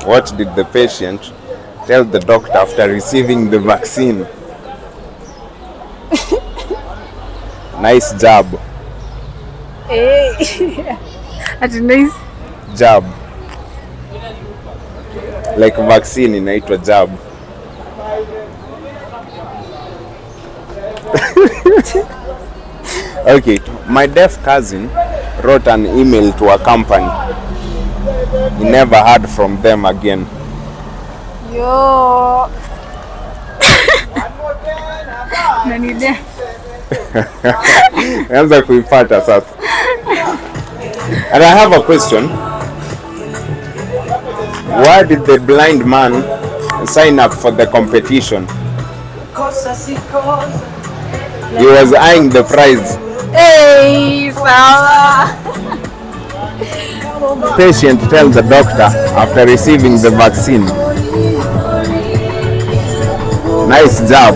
What did the patient tell the doctor after receiving the vaccine? Nice job. At nice Jab. Like vaccine inaitwa jab. Okay, my deaf cousin wrote an email to a company. He never heard from them again. Yo. Nani deaf? Anza kuipata sasa. And I have a question. Why did the blind man sign up for the competition? He was eyeing the prize. Hey, sawa. Patient tells the doctor after receiving the vaccine. Nice job.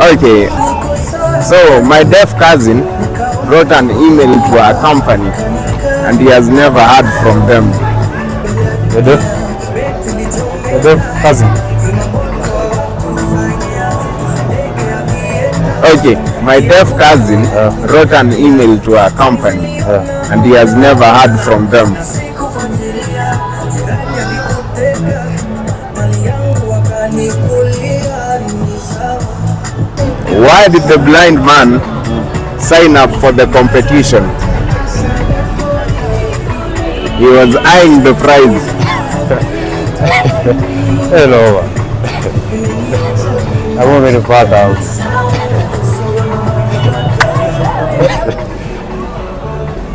Okay, so my deaf cousin wrote an email to a company and he has never heard from them. The deaf cousin. Okay, my deaf cousin wrote an email to a company and he has never heard from them. Why did the blind man sign up for the competition? He was eyeing the prize. Hello. I want me to part out.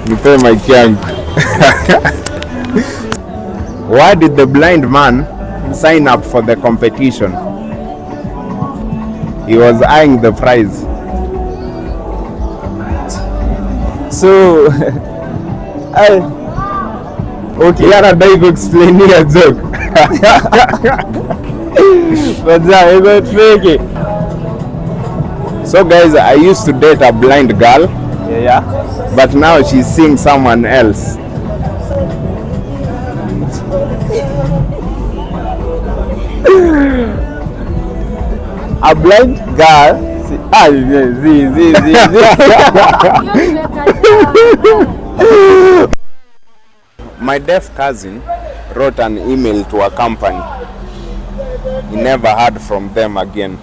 Nipe mic yangu. Why did the blind man sign up for the competition? He was eyeing the prize. So, okay, anadai kuexplainia a joke. But it's tricky. So guys, I used to date a blind girl. Yeah. But now she's seeing someone else. A blind girl. My deaf cousin wrote an email to a company. He never heard from them again.